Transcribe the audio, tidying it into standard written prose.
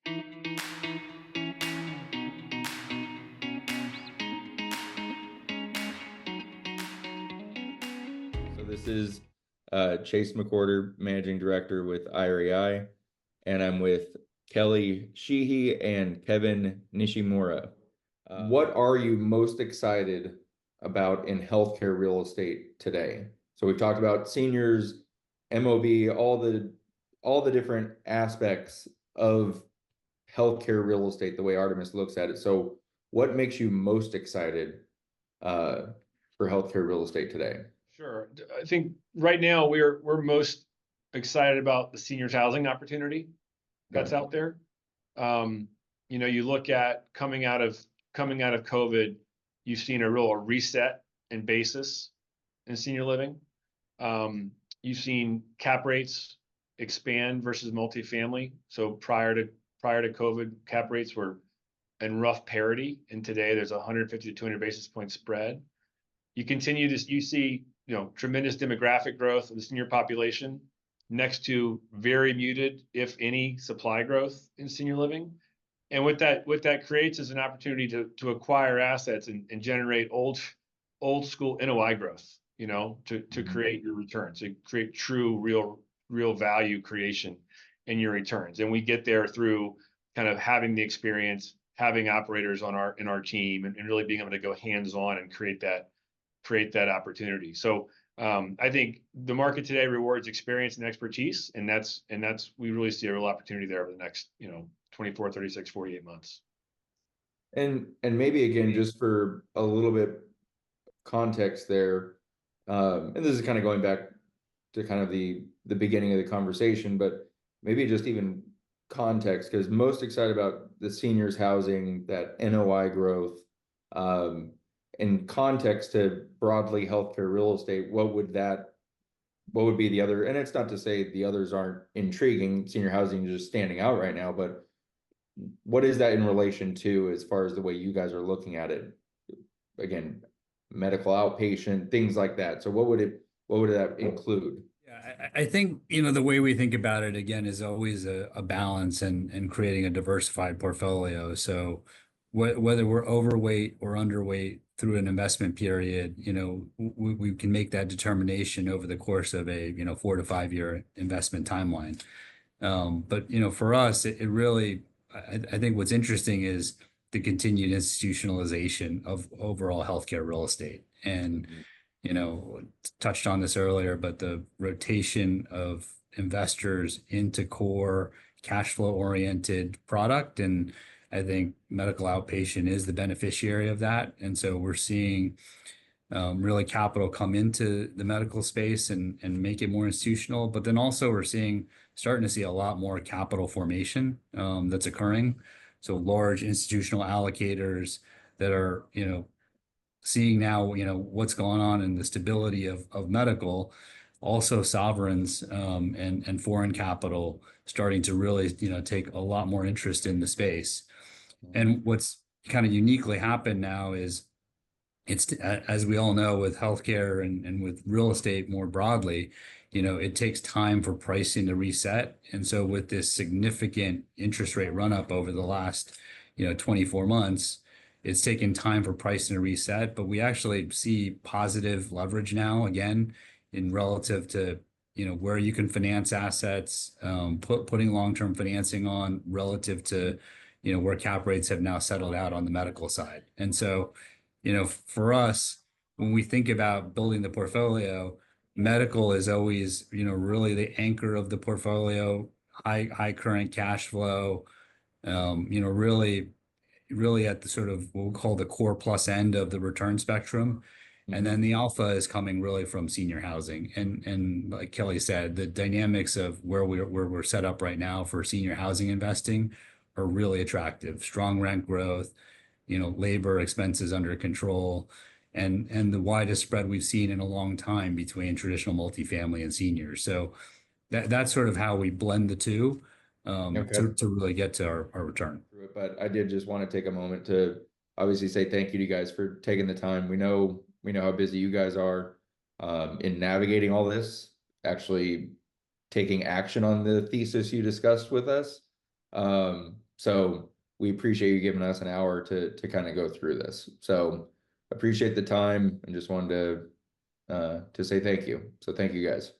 So this is Chase McWhorter, Managing Director with IREI, and I'm with Kelly Sheehy and Kevin Nishimura. What are you most excited about in healthcare real estate today? So we've talked about seniors, MOB, all the different aspects of healthcare real estate, the way Artemis looks at it. So what makes you most excited for healthcare real estate today? Sure. I think right now we're most excited about the seniors housing opportunity that's out there. You look at coming out of COVID, you've seen a real reset in basis in senior living. You've seen cap rates expand versus multifamily. So prior to COVID, cap rates were in rough parity, and today there's 150 to 200 basis point spread. You see tremendous demographic growth of the senior population next to very muted, if any, supply growth in senior living. And what that creates is an opportunity to acquire assets and generate old school NOI growth, to create your returns, to create true real value creation in your returns. And we get there through kind of having the experience, having operators in our team, and really being able to go hands-on and create that opportunity. So I think the market today rewards experience and expertise, and that's we really see a real opportunity there over the next 24, 36, 48 months. And maybe again, just for a little bit context there, and this is kind of going back to kind of the beginning of the conversation, but maybe just even context, because most excited about the seniors housing, that NOI growth, in context to broadly healthcare real estate, what would be the other, and it's not to say the others aren't intriguing, senior housing is just standing out right now, but what is that in relation to as far as the way you guys are looking at it? Again, medical outpatient, things like that. So what would that include? Yeah, I think, the way we think about it again is always a balance and creating a diversified portfolio. So whether we're overweight or underweight through an investment period, we can make that determination over the course of a 4 to 5 year investment timeline. But for us, it really, I think what's interesting is the continued institutionalization of overall healthcare real estate. And touched on this earlier, but the rotation of investors into core cash flow oriented product, and I think medical outpatient is the beneficiary of that. And so we're seeing really capital come into the medical space and make it more institutional. But then also we're starting to see a lot more capital formation that's occurring. So large institutional allocators that are, seeing now, what's going on in the stability of medical, also sovereigns and foreign capital starting to really, take a lot more interest in the space. And what's kind of uniquely happened now is it's, as we all know, with healthcare and with real estate more broadly, it takes time for pricing to reset. And so with this significant interest rate run up over the last, 24 months, it's taken time for pricing to reset, but we actually see positive leverage now again in relative to where you can finance assets, putting long-term financing on relative to where cap rates have now settled out on the medical side. And so for us, when we think about building the portfolio, medical is always really the anchor of the portfolio, high current cash flow, really at the sort of what we'll call the core plus end of the return spectrum. And then the alpha is coming really from senior housing. And like Kelly said, the dynamics of where we're set up right now for senior housing investing are really attractive. Strong rent growth, labor expenses under control, and the widest spread we've seen in a long time between traditional multifamily and seniors. So that's sort of how we blend the two. To really get to our return. But I did just want to take a moment to obviously say thank you to you guys for taking the time. We know how busy you guys are in navigating all this, actually taking action on the thesis you discussed with us. So we appreciate you giving us an hour to kind of go through this. So appreciate the time and just wanted to say thank you. So thank you guys.